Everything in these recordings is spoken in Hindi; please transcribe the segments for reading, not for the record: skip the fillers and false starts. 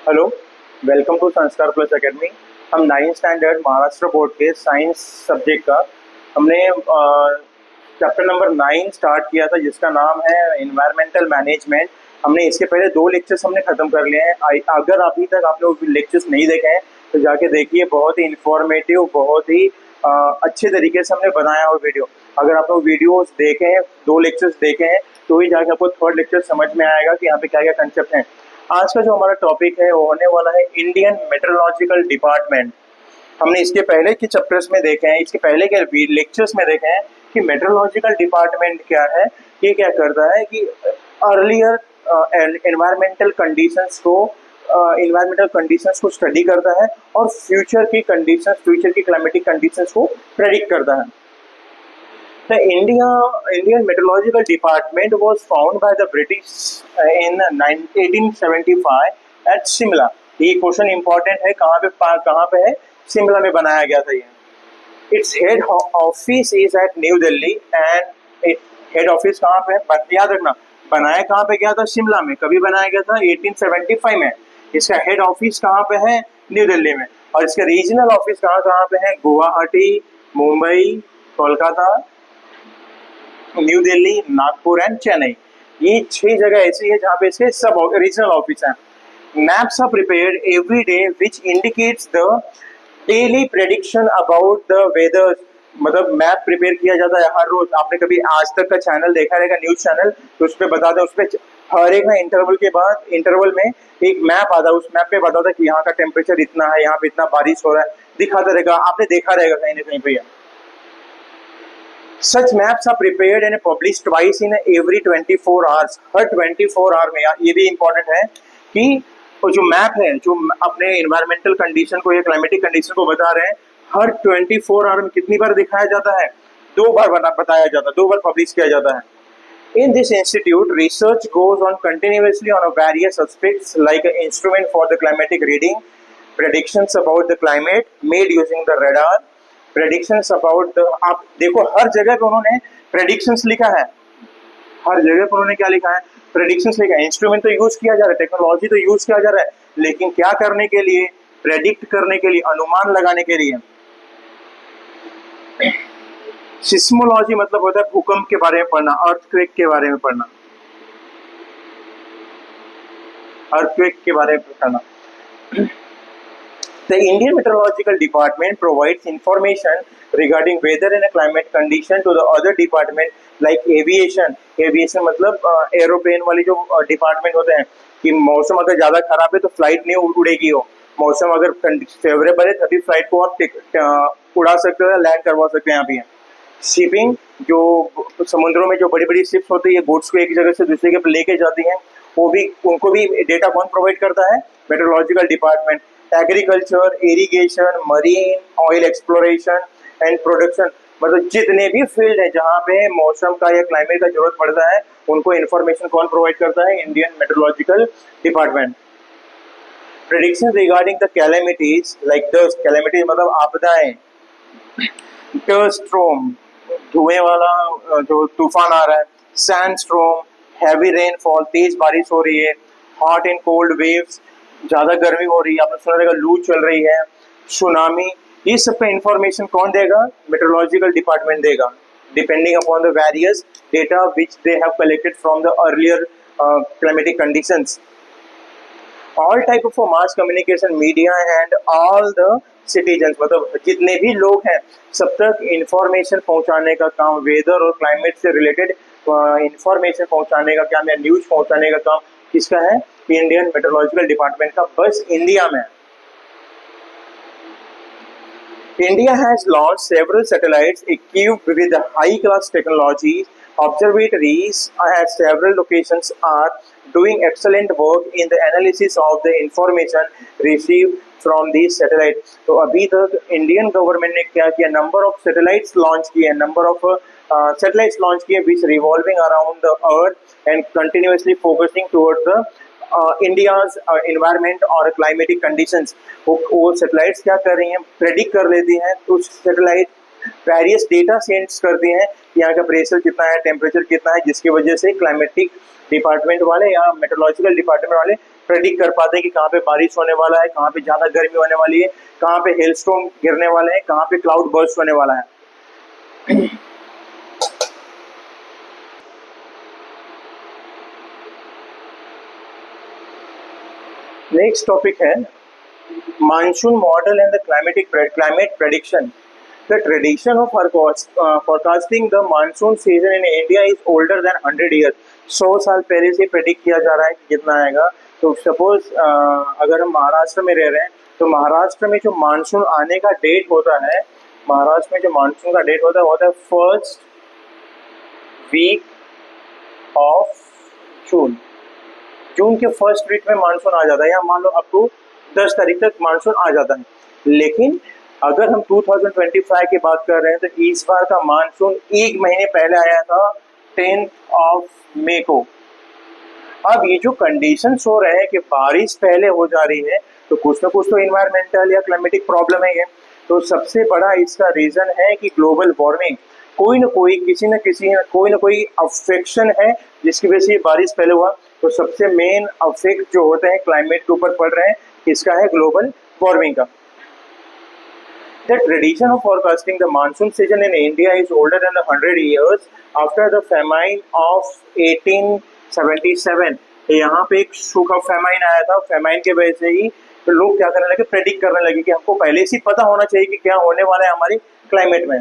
हेलो, वेलकम टू संस्कार प्लस एकेडमी। हम 9th स्टैंडर्ड महाराष्ट्र बोर्ड के साइंस सब्जेक्ट का हमने चैप्टर नंबर 9 स्टार्ट किया था, जिसका नाम है एनवायरमेंटल मैनेजमेंट। हमने इसके पहले 2 लेक्चर्स हमने खत्म कर लिए हैं। अगर अभी तक आप लोग लेक्चर्स नहीं देखे हैं तो जाके देखिए, बहुत ही इंफॉर्मेटिव, बहुत ही अच्छे तरीके से हमने बनाया हुआ वीडियो। अगर आप लोग वीडियोस देखे हैं, 2 लेक्चर्स देखे हैं, तो ही जाके आपको थर्ड लेक्चर समझ में आएगा कि यहाँ पे क्या क्या कंसेप्ट हैं। आज का जो हमारा टॉपिक है वो होने वाला है इंडियन मेट्रोलॉजिकल डिपार्टमेंट। हमने इसके पहले के चैप्टर्स में देखे हैं, इसके पहले के लेक्चर्स में देखे हैं कि मेट्रोलॉजिकल डिपार्टमेंट क्या है। ये क्या करता है कि अर्लियर एनवायरमेंटल कंडीशंस को स्टडी करता है और फ्यूचर की क्लाइमेटिक कंडीशंस को प्रेडिक्ट करता है। The Indian Meteorological Department was found by the British in 1875 at Shimla। ये क्वेश्चन इंपॉर्टेंट है, कहाँ पे है? शिमला में बनाया गया था ये। Its head office is at new Delhi and head office कहाँ पे है? याद रखना, बनाया कहाँ पे गया था? शिमला में। कभी बनाया गया था? 1875 में। इसका हेड ऑफिस कहाँ पे है? न्यू दिल्ली में। और इसका रीजनल ऑफिस कहाँ कहाँ पे है? Guwahati, Mumbai, Kolkata, New Delhi, Nagpur and Chennai. ये 6 जगह ऐसी है जहाँ पे इसके सब रीजनल ऑफिस हैं। Maps are prepared every day which indicates the daily prediction about the weather. मतलब मैप प्रिपेयर किया जाता है हर रोज। आपने कभी आज तक का चैनल देखा रहेगा, न्यूज चैनल, तो उस पर बताते हैं, उस पर हर एक ना इंटरवल में एक मैप आता है। उस मैप पे बताता है कि यहाँ का टेम्परेचर इतना है, यहाँ पे इतना बारिश हो रहा है, दिखाता रहेगा। आपने देखा रहेगा कहीं ना कहीं पे। Such maps are prepared and published twice in every 24 hours। हर 24 आवर में। ये भी इम्पोर्टेंट है कि जो मैप है, जो अपने इन्वायरमेंटल कंडीशन को या क्लाइमेटिक कंडीशन को बता रहे हैं, हर 24 आवर में कितनी बार दिखाया जाता है? 2 बार बताया जाता है, 2 बार पब्लिश किया जाता है। In this institute, research goes on continuously on various aspects like an instrument for the climatic reading, predictions about the climate made using the radar, predictions about the. आप देखो, हर जगह पे उन्होंने प्रेडिक्शंस लिखा है। हर जगह पर उन्होंने क्या लिखा है? प्रेडिक्शंस लिखा है। इंस्ट्रूमेंट तो यूज किया जा रहा है, टेक्नोलॉजी तो यूज किया जा रहा है, लेकिन क्या करने के लिए? प्रेडिक्ट करने के लिए, अनुमान लगाने के लिए। सिस्मोलॉजी मतलब होता है भूकंप के बारे में पढ़ना, अर्थक्वेक के बारे में पढ़ना, अर्थक्वेक के बारे में पढ़ना। The Indian Meteorological Department provides information regarding weather and climate condition to the other department like aviation। Aviation मतलब एरोप्लेन वाली जो डिपार्टमेंट होते हैं, कि मौसम अगर ज़्यादा खराब है तो फ्लाइट नहीं उड़ेगी हो। मौसम अगर फेवरेबल है तभी फ्लाइट को आप उड़ा सकते हो, लैंड करवा सकते हैं यहाँ पे। शिपिंग, जो समुद्रों में जो बड़ी बड़ी शिप्स होती है, बोट्स को एक जगह से दूसरी जगह लेके जाती हैं, उनको भी डेटा कौन प्रोवाइड करता है? Meteorological department. Agriculture, irrigation, marine, oil exploration and production, मतलब जितने भी फील्ड है जहाँ पे मौसम का या क्लाइमेट का जरूरत पड़ता है, उनको इन्फॉर्मेशन कौन प्रोवाइड करता है? Indian meteorological department. Prediction regarding the calamities like dust. Calamities मतलब आपदाएं। डस्ट स्ट्रॉम, धुएं वाला जो तूफान आ रहा है। सैंड स्ट्रॉम, हैवी रेनफॉल, तेज बारिश हो रही है। हॉट एंड कोल्ड वेव्स, ज्यादा गर्मी हो रही है, आपने सुना रहेगा लू चल रही है। सुनामी, ये सब पे इंफॉर्मेशन कौन देगा? मेट्रोलॉजिकल डिपार्टमेंट देगा, depending upon the various data which they have collected from the earlier climatic conditions. All type of mass communication, media and all the citizens, मतलब जितने भी लोग हैं सब तक इंफॉर्मेशन पहुंचाने का काम, वेदर और क्लाइमेट से रिलेटेड इंफॉर्मेशन पहुंचाने का काम या न्यूज पहुंचाने का काम किसका है? इंडियन मेट्रोलॉजिकल डिपार्टमेंट का। बस इंडिया में India has launched several satellites equipped with high-class technology. Observatories at several locations are doing excellent work in the analysis of the information received from these satellites। तो अभी तक इंडियन गवर्नमेंट ने क्या किया? नंबर ऑफ सैटेलाइट्स लॉन्च किए, नंबर ऑफ सैटेलाइट्स लॉन्च किए which revolving around the earth and continuously focusing towards the India's environment और क्लाइमेटिक कंडीशंस। वो सैटेलाइट्स क्या कर रही हैं? प्रेडिक्ट कर लेती हैं। तो सैटेलाइट वेरियस डेटा सेंड्स करती हैं, यहाँ का प्रेशर कितना है, टेम्परेचर कितना है, जिसकी वजह से क्लाइमेटिक डिपार्टमेंट वाले या मेट्रोलॉजिकल डिपार्टमेंट वाले प्रेडिक्ट कर पाते हैं कि कहाँ पे बारिश होने वाला है, कहाँ पे ज्यादा गर्मी होने वाली है, कहाँ पे हेलस्टॉर्म गिरने वाले हैं, कहाँ पे क्लाउड बर्स्ट होने वाला है। नेक्स्ट टॉपिक है monsoon model and the climate prediction. The tradition of forecasting the monsoon season in India is older than 100 years. 100 साल पहले से प्रेडिक्ट किया जा रहा है कि कितना आएगा। तो सपोज अगर हम महाराष्ट्र में रह रहे हैं तो महाराष्ट्र में जो मानसून आने का डेट होता है, महाराष्ट्र में जो मानसून का डेट होता है फर्स्ट वीक ऑफ जून। जून के फर्स्ट वीक में मानसून आ जाता है, या मान लो अप टू 10 तारीख तक मानसून आ जाता है। लेकिन अगर हम 2025 की बात कर रहे हैं तो इस बार का मानसून एक महीने पहले आया था 10 मई को। अब ये जो कंडीशंस हो रहे हैं कि बारिश पहले हो जा रही है तो कुछ ना कुछ तो इन्वायरमेंटल या क्लाइमेटिक प्रॉब्लम है ये। तो सबसे बड़ा इसका रीजन है कि ग्लोबल वार्मिंग, कोई ना कोई किसी न किसी कोई ना कोई अफेक्शन है जिसकी वजह से ये बारिश पहले हुआ। तो सबसे मेन अफेक्ट जो होते हैं क्लाइमेट के ऊपर पड़ रहे हैं, इसका है ग्लोबल वार्मिंग का। The tradition of forecasting the monsoon season in India is older than 100 years after the famine of 1877। यहाँ पे एक सूखा फेमाइन आया था, फेमाइन के वजह से ही तो लोग क्या करने लगे, प्रेडिक्ट करने लगे कि हमको पहले से पता होना चाहिए कि क्या होने वाला है हमारी क्लाइमेट में।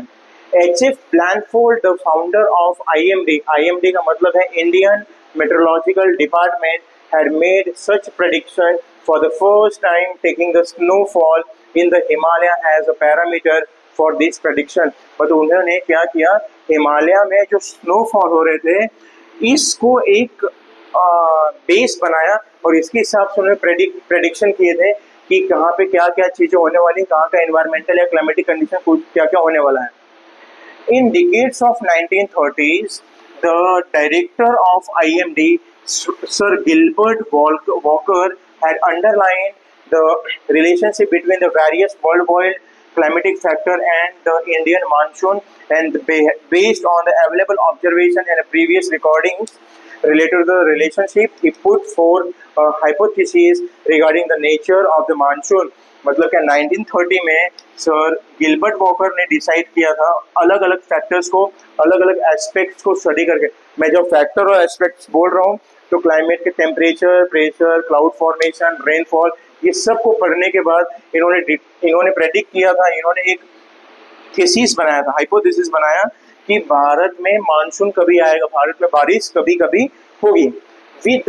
H.F. Blandford, the founder of IMD का मतलब है Indian meteorological department, had made such prediction for the first time, taking the snowfall in the Himalaya as a parameter for this prediction। तो उन्होंने क्या किया, हिमालय में जो स्नोफॉल हो रहे थे इसको एक बेस बनाया और इसके हिसाब से उन्होंने प्रेडिक्शन किए थे कि कहाँ पे क्या क्या चीजें होने वाली, कहाँ का एनवायरमेंटल या क्लाइमेटिक कंडीशन क्या क्या होने वाला है। In decades of 1930s, the director of IMD, Sir Gilbert Walker, had underlined the relationship between the various worldwide climatic factor and the Indian monsoon, and based on the available observation and previous recordings related to the relationship, he put forth a hypothesis regarding the nature of the monsoon। मतलब क्या 1930 में सर गिलबर्ट वॉकर ने डिसाइड किया था अलग अलग फैक्टर्स को, अलग अलग एस्पेक्ट्स को स्टडी करके। मैं जब फैक्टर और एस्पेक्ट्स बोल रहा हूँ तो क्लाइमेट के temperature, pressure, cloud formation, rainfall, ये सब को पढ़ने के बाद इन्होंने प्रेडिक्ट किया था, इन्होंने एक थीसिस बनाया था, हाइपोथेसिस बनाया कि भारत में मानसून कभी आएगा, भारत में बारिश कभी कभी होगी। With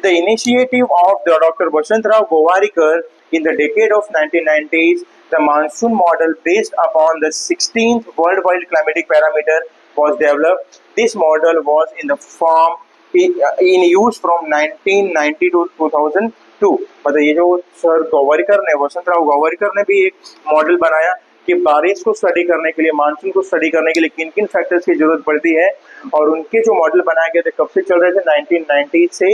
the initiative of the Dr. Vasant-Rao Gowarikar in the decade of 1990s, the monsoon model based upon the 16th worldwide climatic parameter was developed. This model was in the form in use from 1990 to 2002। मतलब ये जो सर गोवारिकर ने, वसंत राव गोवारिकर ने भी एक मॉडल बनाया कि बारिश को स्टडी करने के लिए, मानसून को स्टडी करने के लिए किन किन फैक्टर्स की जरूरत पड़ती है, और उनके जो मॉडल बनाए गए थे कब से चल रहे थे, 1990 से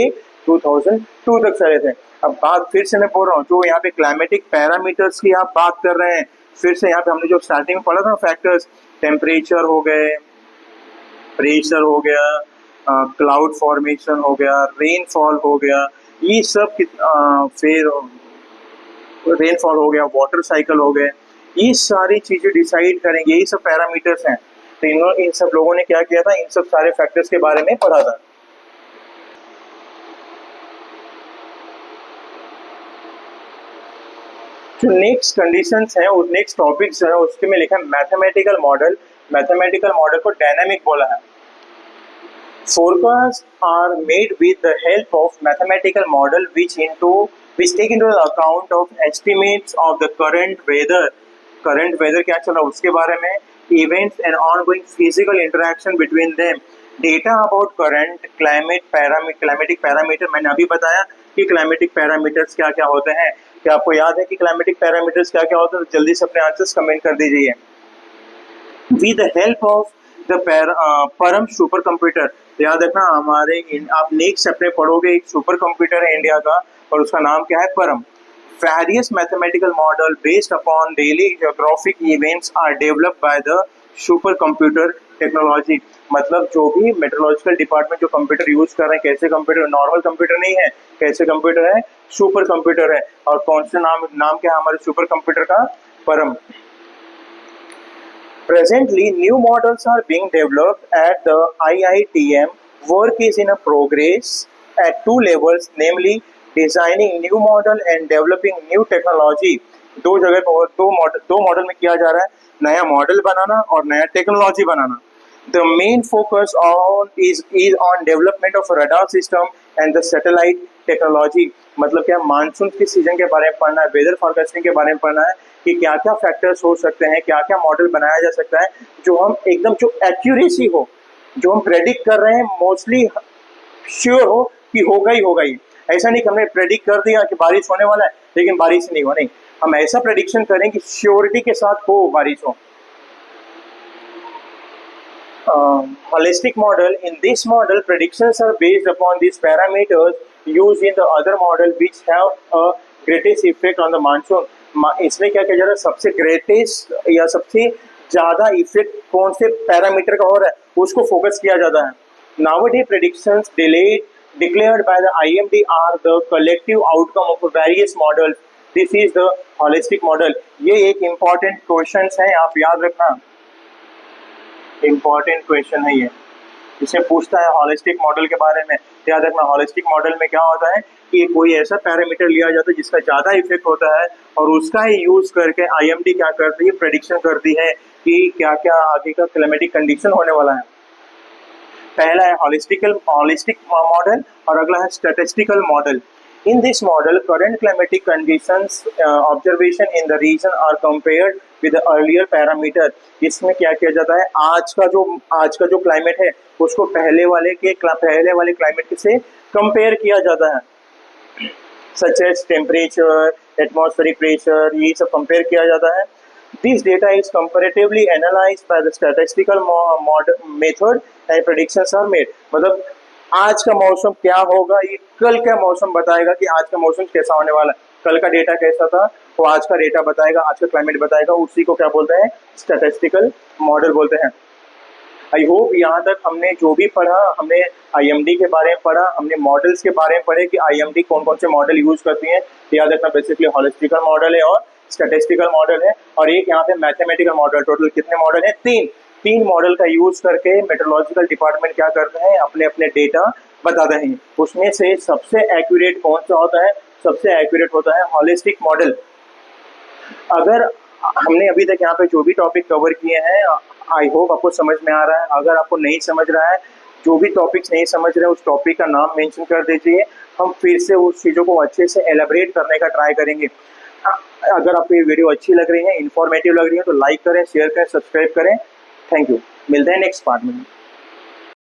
2002 तक चले थे। अब बात फिर से मैं बोल रहा हूँ, जो यहाँ पे क्लाइमेटिक पैरामीटर्स की आप बात कर रहे हैं, फिर से यहाँ पे हमने जो स्टार्टिंग में पढ़ा था फैक्टर्स, टेम्परेचर हो गए, प्रेशर हो गया, क्लाउड फॉर्मेशन हो गया, रेनफॉल हो गया, ये सब फिर रेनफॉल हो गया, वाटर साइकिल हो गए, ये सारी चीजें डिसाइड करेंगे, यही सब पैरामीटर्स हैं। तो इन सब लोगों ने क्या किया था, इन सब सारे फैक्टर्स के बारे में पढ़ा था। जो नेक्स्ट कंडीशंस हैं और नेक्स्ट टॉपिक्स हैं उसके में लिखा है मैथमेटिकल मॉडल। मैथमेटिकल मॉडल को डायनामिक बोला है। Forecasts are made with the help of mathematical model which take into account of estimates of the current weather क्या चल रहा है उसके बारे में, events and ongoing physical interaction between them, data about current climatic parameter। मैंने अभी बताया कि climatic parameters क्या क्या होते हैं। क्या आपको याद है कि climatic parameters क्या क्या होते हैं? तो जल्दी से अपने आंसर्स कमेंट कर दीजिए। With the help of the परम सुपर कंप्यूटर, याद रखना हमारे आप नेक्स्ट चैप्टर पढ़ोगे, एक सुपर कंप्यूटर है इंडिया का और उसका नाम क्या है, परम। Various mathematical model based upon daily geographic events are developed by the supercomputer technology मतलब जो भी मेट्रोलॉजिकल डिपार्टमेंट जो कंप्यूटर यूज कर रहे हैं, कैसे कंप्यूटर, नॉर्मल कंप्यूटर नहीं है, कैसे कंप्यूटर है, सुपर कंप्यूटर है। और कौन सा नाम क्या है हमारे सुपर कंप्यूटर का? परम। Presently, new models are being developed at the IITM. Work is in a progress at two levels, namely designing new model and developing new technology. दो जगह पर दो मॉडल में किया जा रहा है, नया मॉडल बनाना और नया technology banana. The main focus on is on development of radar system and the satellite technology. मतलब क्या, मानसून के सीजन के बारे में पढ़ना है, वेदर फोरकास्टिंग के बारे में पढ़ना है कि क्या क्या फैक्टर्स हो सकते हैं, क्या क्या मॉडल बनाया जा सकता है जो हम एकदम जो एक्यूरेसी हो, जो हम प्रेडिक्ट कर रहे हैं मोस्टली श्योर हो कि होगा ही होगा ही। ऐसा नहीं कि हमने प्रेडिक्ट कर दिया कि बारिश होने वाला है लेकिन बारिश नहीं हो, नहीं, हम ऐसा प्रेडिक्शन करें कि श्योरिटी के साथ हो बारिश हो। Holistic model. In this model, predictions are based upon these parameters used in the other model which have a greatest effect on the monsoon. इसमें क्या किया जा रहा है, सबसे ग्रेटेस्ट या सबसे ज्यादा इफेक्ट कौन से पैरामीटर का हो रहा है उसको फोकस किया जाता है। Nowadays predictions declared by the IMD are the collective outcome of various models. This is the holistic model. ये एक important questions है, आप याद रखना, इंपॉर्टेंट क्वेश्चन है ये। इसे पूछता है हॉलिस्टिक मॉडल के बारे में। याद रखना, हॉलिस्टिक मॉडल में क्या होता है कि कोई ऐसा पैरामीटर लिया जाता है जिसका ज़्यादा इफेक्ट होता है और उसका ही यूज करके आईएमडी क्या करती है, प्रेडिक्शन करती है कि क्या क्या आगे का क्लाइमेटिक कंडीशन होने वाला है। पहला है हॉलिस्टिक मॉडल और अगला है statistical model. In this model, current climatic conditions observation in the region are compared with the earlier parameter. इसमें क्या किया जाता है, आज का जो क्लाइमेट है उसको पहले वाले क्लाइमेट से कंपेयर किया जाता है। Such as temperature, atmospheric pressure, ये सब कंपेयर किया जाता है। This data is comparatively analyzed by the statistical method and predictions are made. मतलब आज का मौसम क्या होगा, ये कल का मौसम बताएगा कि आज का मौसम कैसा होने वाला है। कल का डेटा कैसा था वो आज का डेटा बताएगा, आज का क्लाइमेट बताएगा, उसी को क्या बोलते हैं, स्टैटिस्टिकल मॉडल बोलते हैं। आई होप यहाँ तक हमने जो भी पढ़ा, हमने आईएमडी के बारे में पढ़ा, हमने मॉडल्स के बारे में पढ़े कि आईएमडी कौन कौन से मॉडल यूज करती हैं। याद रखना, बेसिकली हॉलिस्टिकल मॉडल है और स्टैटिस्टिकल मॉडल है और एक यहाँ पे मैथमेटिकल मॉडल। टोटल कितने मॉडल है? तीन मॉडल का यूज करके मेट्रोलॉजिकल डिपार्टमेंट क्या करते हैं, अपने अपने डेटा बताते हैं। उसमें से सबसे एक्यूरेट कौन सा होता है? सबसे एक्यूरेट होता है हॉलिस्टिक मॉडल। अगर हमने अभी तक यहाँ पे जो भी टॉपिक कवर किए हैं, आई होप आपको समझ में आ रहा है। अगर आपको नहीं समझ रहा है, जो भी टॉपिक्स नहीं समझ रहे, उस टॉपिक का नाम मेंशन कर दीजिए, हम फिर से उस चीज़ों को अच्छे से एलाबरेट करने का ट्राई करेंगे। अगर आपको ये वीडियो अच्छी लग रही है, इन्फॉर्मेटिव लग रही है, तो लाइक करें, शेयर करें, सब्सक्राइब करें। Thank you. मिलते हैं नेक्स्ट पार्ट में।